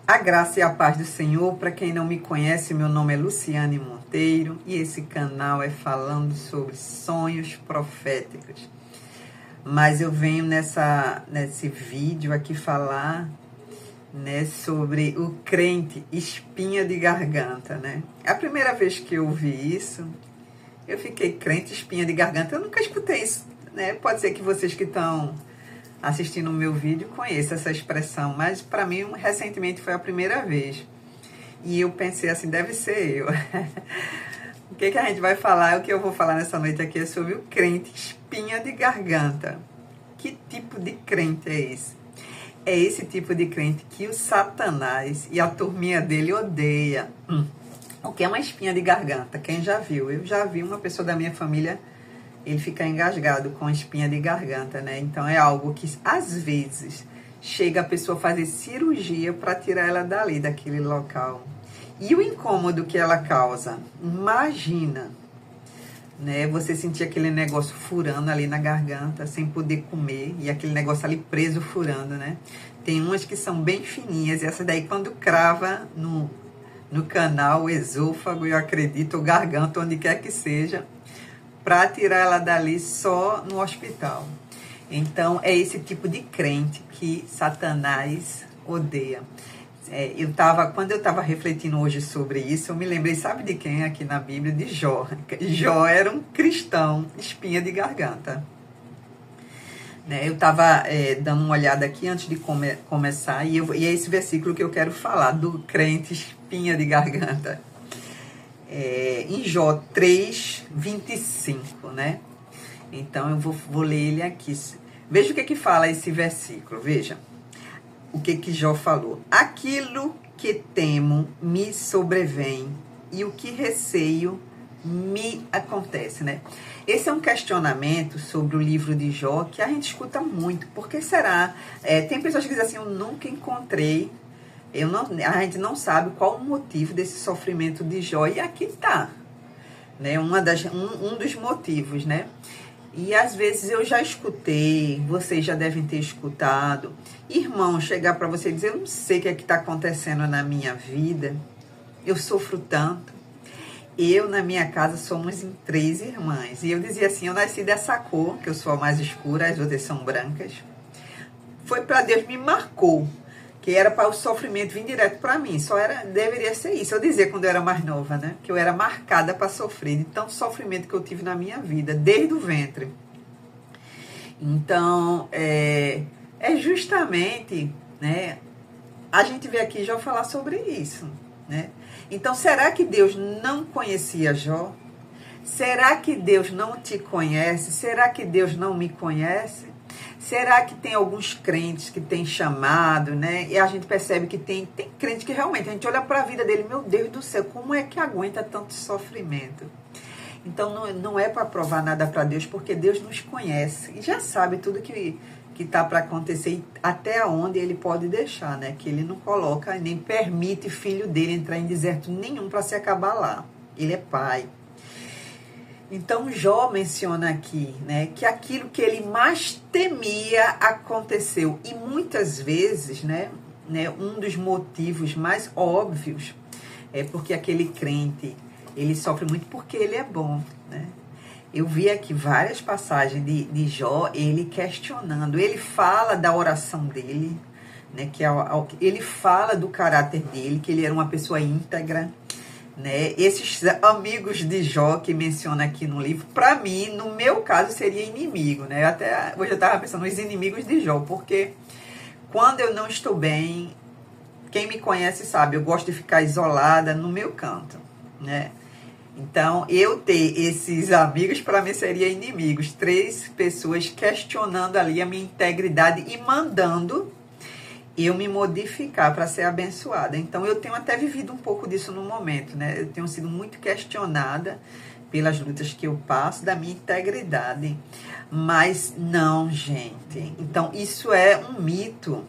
A graça e a paz do Senhor. Para quem não me conhece, meu nome é Luciane Monteiro e esse canal é falando sobre sonhos proféticos. Mas eu venho nesse vídeo aqui falar, sobre o crente espinha de garganta, né? A primeira vez que eu ouvi isso, eu fiquei crente espinha de garganta. Eu nunca escutei isso, né? Pode ser que vocês que estão assistindo o meu vídeo conheçam essa expressão, mas para mim recentemente foi a primeira vez. E eu pensei assim, deve ser eu. O que a gente vai falar, o que eu vou falar nessa noite aqui é sobre o crente espinha de garganta. Que tipo de crente é esse? É esse tipo de crente que o Satanás e a turminha dele odeia. O que é uma espinha de garganta? Quem já viu? Eu já vi uma pessoa da minha família, ele fica engasgado com espinha de garganta, né? Então é algo que às vezes chega a pessoa a fazer cirurgia para tirar ela dali, daquele local. E o incômodo que ela causa, imagina, né? Você sentir aquele negócio furando ali na garganta, sem poder comer, e aquele negócio ali preso, furando, né? Tem umas que são bem fininhas, e essa daí quando crava no canal, o esôfago, eu acredito, ou garganta, onde quer que seja, para tirar ela dali só no hospital. Então, é esse tipo de crente que Satanás odeia. Quando eu estava refletindo hoje sobre isso, eu me lembrei, sabe de quem aqui na Bíblia? De Jó. Jó era um cristão, espinha de garganta. Eu estava dando uma olhada aqui antes de começar, e é esse versículo que eu quero falar, do crente espinha de garganta. Em Jó 3:25, né? Então eu vou ler ele aqui. Veja o que fala esse versículo, veja. O que Jó falou? Aquilo que temo me sobrevém e o que receio me acontece, né? Esse é um questionamento sobre o livro de Jó que a gente escuta muito. Por que será? Tem pessoas que dizem assim, eu nunca encontrei, a gente não sabe qual o motivo desse sofrimento de Jó. E aqui está, né? Um dos motivos, né? E às vezes eu já escutei, vocês já devem ter escutado, irmão chegar para você e dizer, eu não sei o que é que está acontecendo na minha vida, eu sofro tanto. Eu, na minha casa, somos em 3 irmãs. E eu dizia assim, eu nasci dessa cor, que eu sou a mais escura, as outras são brancas. Foi para Deus, me marcou, que era para o sofrimento vir direto para mim. Deveria ser isso. Eu dizia quando eu era mais nova, né? Que eu era marcada para sofrer de tanto sofrimento que eu tive na minha vida, desde o ventre. Então, é justamente, né? A gente vê aqui Jó falar sobre isso, né? Então, será que Deus não conhecia Jó? Será que Deus não te conhece? Será que Deus não me conhece? Será que tem alguns crentes que tem chamado, né? E a gente percebe que tem crente que realmente, a gente olha para a vida dele, meu Deus do céu, como é que aguenta tanto sofrimento? Então, não é para provar nada para Deus, porque Deus nos conhece e já sabe tudo que está para acontecer e até onde ele pode deixar, né? Que ele não coloca nem permite filho dele entrar em deserto nenhum para se acabar lá. Ele é pai. Então, Jó menciona aqui, né, que aquilo que ele mais temia aconteceu. E muitas vezes, né, um dos motivos mais óbvios é porque aquele crente, ele sofre muito porque ele é bom, né? Eu vi aqui várias passagens de Jó, ele questionando. Ele fala da oração dele, né, ele fala do caráter dele, que ele era uma pessoa íntegra, né? Esses amigos de Jó que menciona aqui no livro, para mim, no meu caso, seria inimigo, né? Até hoje eu estava pensando nos inimigos de Jó, porque quando eu não estou bem, quem me conhece sabe, eu gosto de ficar isolada no meu canto, né? Então, eu ter esses amigos, para mim, seria inimigos. 3 pessoas questionando ali a minha integridade e mandando eu me modificar para ser abençoada. Então, eu tenho até vivido um pouco disso no momento, né? Eu tenho sido muito questionada pelas lutas que eu passo da minha integridade. Mas não, gente. Então, isso é um mito,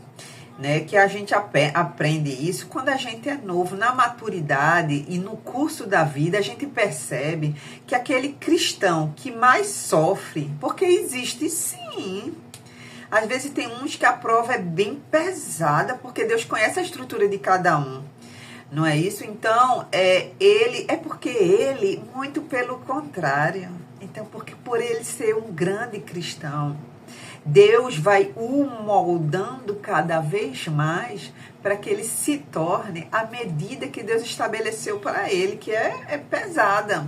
né? Que a gente aprende isso quando a gente é novo. Na maturidade e no curso da vida, a gente percebe que aquele cristão que mais sofre, porque existe sim Às vezes tem uns que a prova é bem pesada, porque Deus conhece a estrutura de cada um. Não é isso? Então, porque ele, muito pelo contrário. Então, porque por ele ser um grande cristão, Deus vai o moldando cada vez mais para que ele se torne a medida que Deus estabeleceu para ele, que é pesada.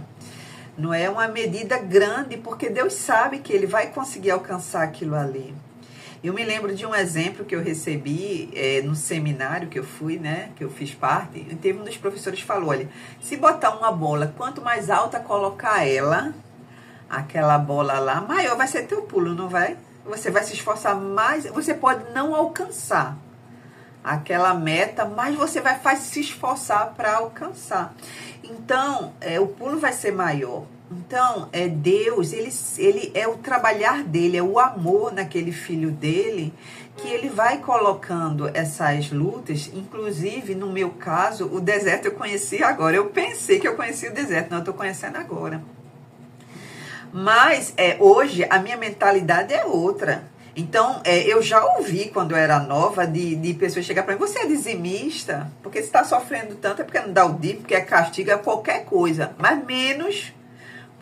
Não é uma medida grande, porque Deus sabe que ele vai conseguir alcançar aquilo ali. Eu me lembro de um exemplo que eu recebi no seminário que eu fui, né, que eu fiz parte, e teve um dos professores que falou, olha, se botar uma bola, quanto mais alta colocar ela, aquela bola lá, maior vai ser teu pulo, não vai? Você vai se esforçar mais, você pode não alcançar aquela meta, mas você vai se esforçar para alcançar. Então, o pulo vai ser maior. Então, Deus, ele é o trabalhar dele, é o amor naquele filho dele, que ele vai colocando essas lutas. Inclusive, no meu caso, o deserto eu conheci agora. Eu pensei que eu conhecia o deserto, não, eu estou conhecendo agora. Mas, hoje, a minha mentalidade é outra. Então, eu já ouvi, quando eu era nova, de pessoas chegar para mim, você é dizimista? Porque você está sofrendo tanto, é porque não dá o dízimo, porque castiga qualquer coisa. Mas menos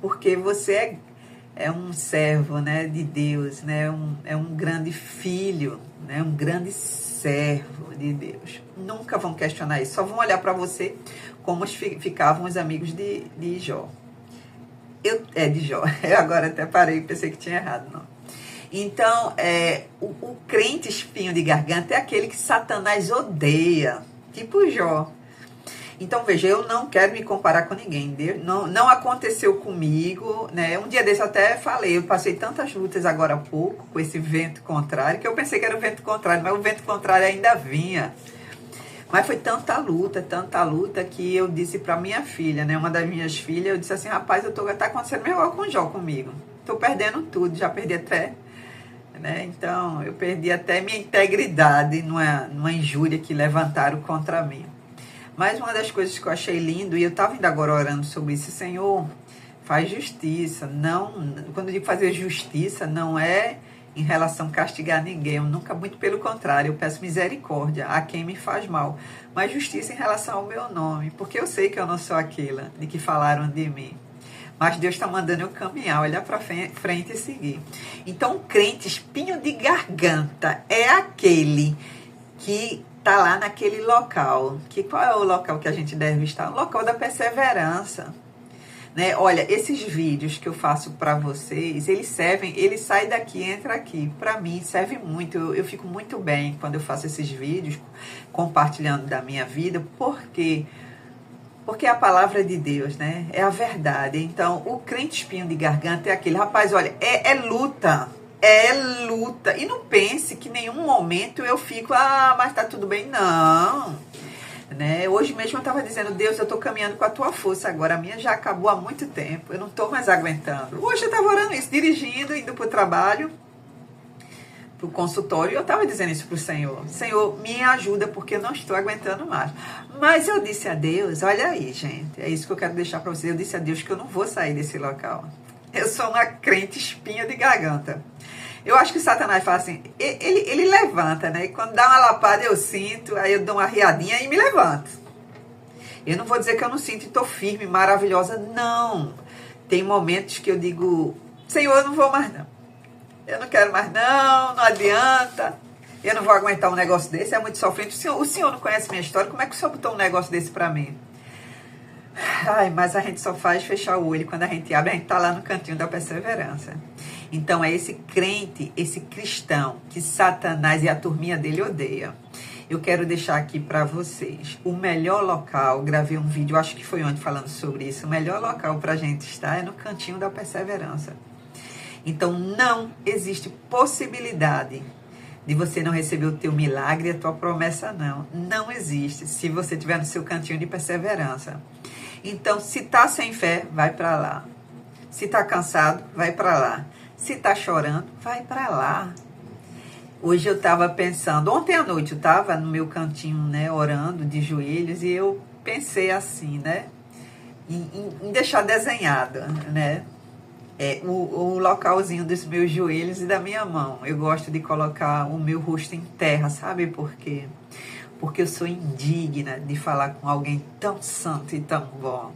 porque você é um servo, né, de Deus, né, é um grande filho, né, um grande servo de Deus. Nunca vão questionar isso, só vão olhar para você como ficavam os amigos de Jó. De Jó. Eu agora até parei e pensei que tinha errado, não. Então, o crente espinho de garganta é aquele que Satanás odeia, tipo Jó. Então, veja, eu não quero me comparar com ninguém. Não aconteceu comigo, né? Um dia desse eu até falei, eu passei tantas lutas agora há pouco com esse vento contrário, que eu pensei que era o vento contrário, mas o vento contrário ainda vinha. Mas foi tanta luta, que eu disse para minha filha, né? Uma das minhas filhas, eu disse assim, rapaz, tá acontecendo melhor com o Jó comigo. Tô perdendo tudo, já perdi até... Né? Então, eu perdi até minha integridade numa injúria que levantaram contra mim. Mas uma das coisas que eu achei lindo, e eu estava ainda agora orando sobre isso, Senhor, faz justiça. Não, quando eu digo fazer justiça, não é em relação a castigar ninguém, eu nunca, muito pelo contrário, eu peço misericórdia a quem me faz mal, mas justiça em relação ao meu nome, porque eu sei que eu não sou aquela de que falaram de mim. Mas Deus está mandando eu caminhar, olhar para frente e seguir. Então, o crente espinho de garganta é aquele que está lá naquele local. Qual é o local que a gente deve estar? O local da perseverança. Né? Olha, esses vídeos que eu faço para vocês, eles saem daqui, entra aqui. Para mim, serve muito. Eu fico muito bem quando eu faço esses vídeos, compartilhando da minha vida, porque é a palavra de Deus, né? É a verdade. Então, o crente espinho de garganta é aquele, rapaz, olha, é luta. É luta. E não pense que em nenhum momento eu fico, mas tá tudo bem. Não. Né? Hoje mesmo eu estava dizendo, Deus, eu estou caminhando com a tua força agora. A minha já acabou há muito tempo. Eu não estou mais aguentando. Hoje eu estava orando isso, dirigindo, indo para o trabalho, para o consultório, e eu estava dizendo isso para o Senhor. Senhor, me ajuda, porque eu não estou aguentando mais. Mas eu disse a Deus, olha aí, gente, é isso que eu quero deixar para vocês. Eu disse a Deus que eu não vou sair desse local. Eu sou uma crente espinha de garganta. Eu acho que o Satanás fala assim, ele levanta, né? E quando dá uma lapada eu sinto, aí eu dou uma riadinha e me levanto. Eu não vou dizer que eu não sinto e estou firme, maravilhosa, não. Tem momentos que eu digo, Senhor, eu não vou mais não. Eu não quero mais não adianta. Eu não vou aguentar um negócio desse, é muito sofrente. O senhor não conhece minha história, como é que o senhor botou um negócio desse para mim? Ai, mas a gente só faz fechar o olho. Quando a gente abre, a gente está lá no cantinho da perseverança. Então, é esse crente, esse cristão que Satanás e a turminha dele odeia. Eu quero deixar aqui para vocês o melhor local. Gravei um vídeo, acho que foi ontem, falando sobre isso. O melhor local para a gente estar é no cantinho da perseverança. Então, não existe possibilidade de você não receber o teu milagre e a tua promessa, não. Não existe, se você estiver no seu cantinho de perseverança. Então, se está sem fé, vai para lá. Se está cansado, vai para lá. Se está chorando, vai para lá. Hoje eu estava pensando, ontem à noite eu estava no meu cantinho, né, orando de joelhos, e eu pensei assim, né, em deixar desenhado, né, o localzinho dos meus joelhos e da minha mão. Eu gosto de colocar o meu rosto em terra, sabe por quê? Porque eu sou indigna de falar com alguém tão santo e tão bom.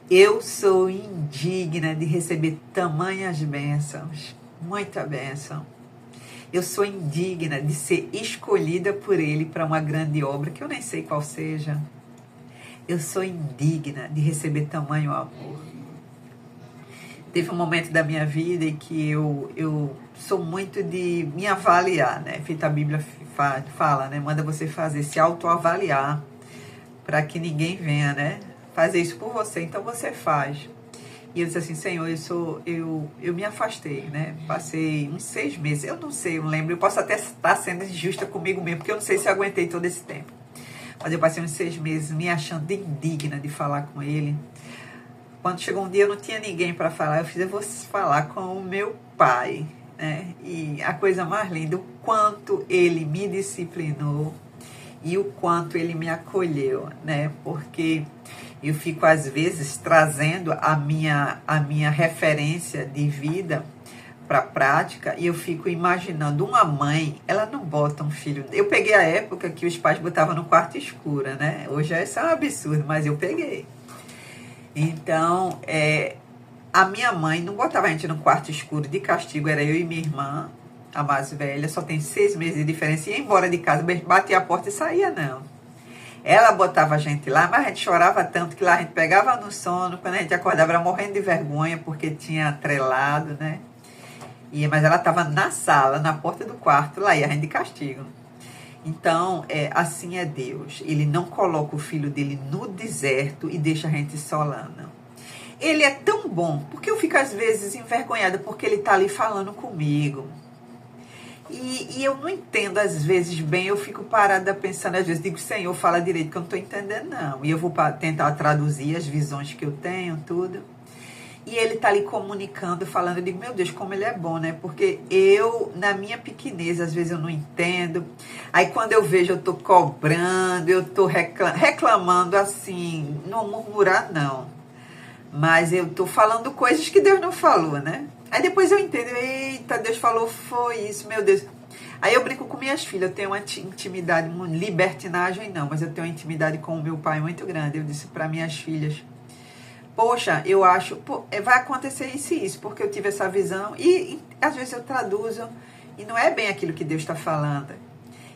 Eu sou indigna de receber tamanhas bênçãos, muita bênção. Eu sou indigna de ser escolhida por Ele para uma grande obra, que eu nem sei qual seja. Eu sou indigna de receber tamanho amor. Teve um momento da minha vida em que eu sou muito de me avaliar, né? Feito a Bíblia fala, né? Manda você fazer, se autoavaliar, para que ninguém venha, né? Fazer isso por você, então você faz. E eu disse assim, Senhor, eu me afastei, né? Passei uns 6 meses, eu não sei, eu não lembro, eu posso até estar sendo injusta comigo mesmo, porque eu não sei se eu aguentei todo esse tempo. Mas eu passei uns 6 meses me achando indigna de falar com Ele. Quando chegou um dia eu não tinha ninguém para falar, eu vou falar com o meu pai, né? E a coisa mais linda, o quanto ele me disciplinou e o quanto ele me acolheu, né? Porque eu fico às vezes trazendo a minha referência de vida para a prática e eu fico imaginando uma mãe, ela não bota um filho. Eu peguei a época que os pais botavam no quarto escuro, né? Hoje isso é um absurdo, mas eu peguei. Então, a minha mãe não botava a gente no quarto escuro de castigo, era eu e minha irmã, a mais velha, só tem 6 meses de diferença, ia embora de casa, batia a porta e saía, não. Ela botava a gente lá, mas a gente chorava tanto que lá a gente pegava no sono, quando a gente acordava era morrendo de vergonha, porque tinha atrelado, né? Mas ela estava na sala, na porta do quarto, lá ia a gente de castigo. Então, assim é Deus. Ele não coloca o filho dele no deserto e deixa a gente só lá, não. Ele é tão bom, porque eu fico às vezes envergonhada porque ele está ali falando comigo. E eu não entendo às vezes bem, eu fico parada pensando, às vezes digo, Senhor, fala direito que eu não estou entendendo não. E eu vou tentar traduzir as visões que eu tenho, tudo. E ele tá ali comunicando, falando, eu digo, meu Deus, como ele é bom, né? Porque eu, na minha pequenez, às vezes eu não entendo. Aí quando eu vejo, eu tô cobrando, eu tô reclamando assim, não murmurar não. Mas eu tô falando coisas que Deus não falou, né? Aí depois eu entendo, eita, Deus falou, foi isso, meu Deus. Aí eu brinco com minhas filhas, eu tenho uma intimidade, uma libertinagem não, mas eu tenho uma intimidade com o meu pai muito grande. Eu disse para minhas filhas, poxa, eu acho, vai acontecer isso e isso, porque eu tive essa visão e às vezes eu traduzo e não é bem aquilo que Deus está falando.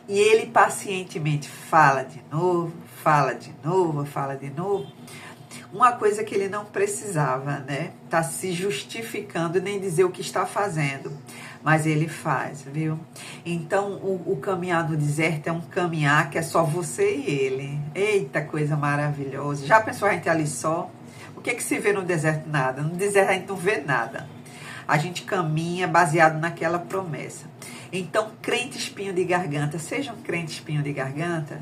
E ele pacientemente fala de novo, fala de novo, fala de novo. Uma coisa que ele não precisava, né? Tá se justificando nem dizer o que está fazendo. Mas ele faz, viu? Então, o caminhar no deserto é um caminhar que é só você e ele. Eita, coisa maravilhosa. Já pensou a gente ali só? O que é que se vê no deserto? Nada. No deserto a gente não vê nada. A gente caminha baseado naquela promessa. Então, crente espinho de garganta, seja um crente espinho de garganta,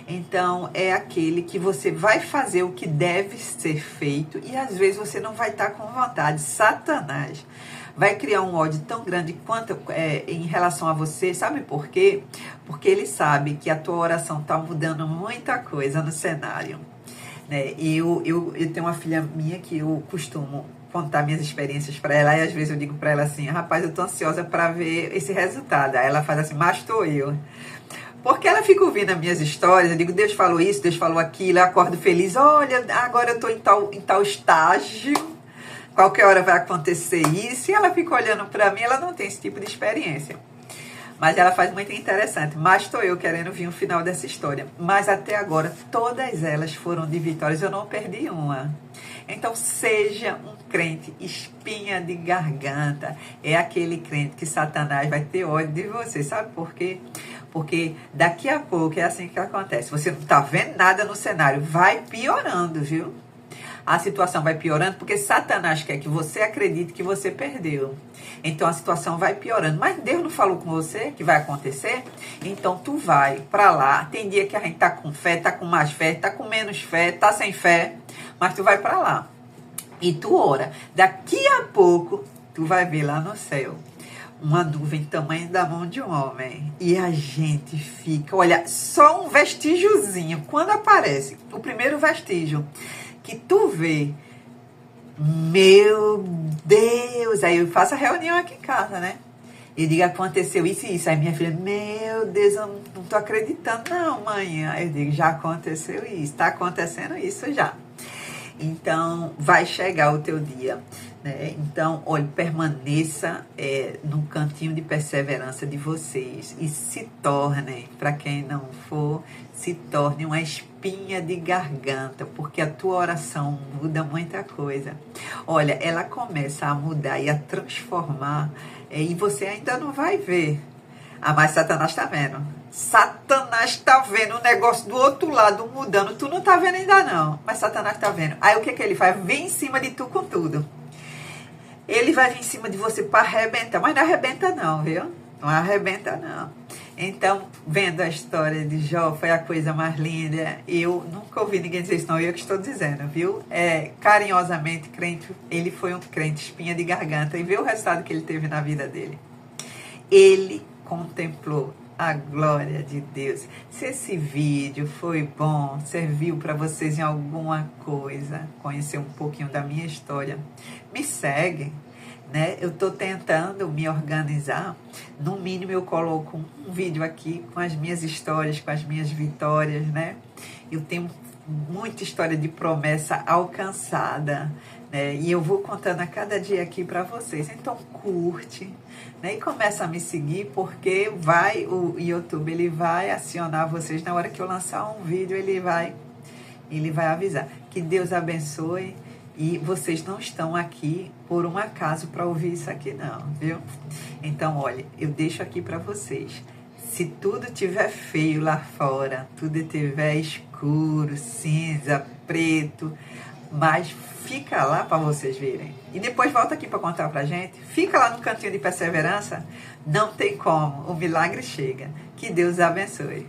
então é aquele que você vai fazer o que deve ser feito e às vezes você não vai estar com vontade. Satanás vai criar um ódio tão grande quanto em relação a você, sabe por quê? Porque ele sabe que a tua oração está mudando muita coisa no cenário. Né? Eu tenho uma filha minha que eu costumo contar minhas experiências para ela e às vezes eu digo para ela assim, rapaz, eu tô ansiosa para ver esse resultado. Aí ela faz assim, mas estou eu. Porque ela fica ouvindo as minhas histórias, eu digo, Deus falou isso, Deus falou aquilo, eu acordo feliz, olha, agora eu estou em tal estágio, qualquer hora vai acontecer isso, e ela fica olhando para mim, ela não tem esse tipo de experiência. Mas ela faz muito interessante, mas estou eu querendo ver o final dessa história. Mas até agora, todas elas foram de vitórias, eu não perdi uma. Então, seja um crente espinha de garganta, é aquele crente que Satanás vai ter ódio de você, sabe por quê? Porque daqui a pouco é assim que acontece. Você não está vendo nada no cenário. Vai piorando, viu? A situação vai piorando porque Satanás quer que você acredite que você perdeu. Então a situação vai piorando. Mas Deus não falou com você que vai acontecer? Então tu vai para lá. Tem dia que a gente tá com fé, tá com mais fé, tá com menos fé, tá sem fé. Mas tu vai para lá. E tu ora. Daqui a pouco tu vai ver lá no céu uma nuvem tamanho da mão de um homem. E a gente fica, olha, só um vestígiozinho. Quando aparece o primeiro vestígio que tu vê, Meu Deus! Aí eu faço a reunião aqui em casa, né? Eu digo, aconteceu isso e isso. Aí minha filha, meu Deus, eu não tô acreditando não, mãe. Aí eu digo, já aconteceu isso, tá acontecendo isso já. Então, vai chegar o teu dia, né? Então, olha, permaneça no cantinho de perseverança de vocês e se tornem, para quem não for, se torne uma espinha de garganta, porque a tua oração muda muita coisa. Olha, ela começa a mudar e a transformar, e você ainda não vai ver. Ah, mas Satanás está vendo. Satanás está vendo o negócio do outro lado mudando. Tu não está vendo ainda não, mas Satanás está vendo. Aí o que que ele faz? Vem em cima de tu com tudo. Ele vai vir em cima de você para arrebentar, mas não arrebenta não, viu? Não arrebenta não. Então, vendo a história de Jó, foi a coisa mais linda. Eu nunca ouvi ninguém dizer isso, não. Eu que estou dizendo, viu? Carinhosamente, crente, ele foi um crente espinha de garganta. E vê o resultado que ele teve na vida dele. Ele contemplou a glória de Deus. Se esse vídeo foi bom, serviu para vocês em alguma coisa, conhecer um pouquinho da minha história, me segue, né? Eu estou tentando me organizar. No mínimo eu coloco um vídeo aqui com as minhas histórias, com as minhas vitórias, né? Eu tenho muita história de promessa alcançada, né? E eu vou contando a cada dia aqui para vocês. Então curte, né? E começa a me seguir, porque o YouTube ele vai acionar vocês na hora que eu lançar um vídeo, ele vai avisar. Que Deus abençoe. E vocês não estão aqui por um acaso para ouvir isso aqui não, viu? Então, olha, eu deixo aqui para vocês. Se tudo tiver feio lá fora, tudo tiver escuro, cinza, preto, mas fica lá para vocês verem. E depois volta aqui para contar pra gente. Fica lá no cantinho de perseverança. Não tem como, o milagre chega. Que Deus abençoe.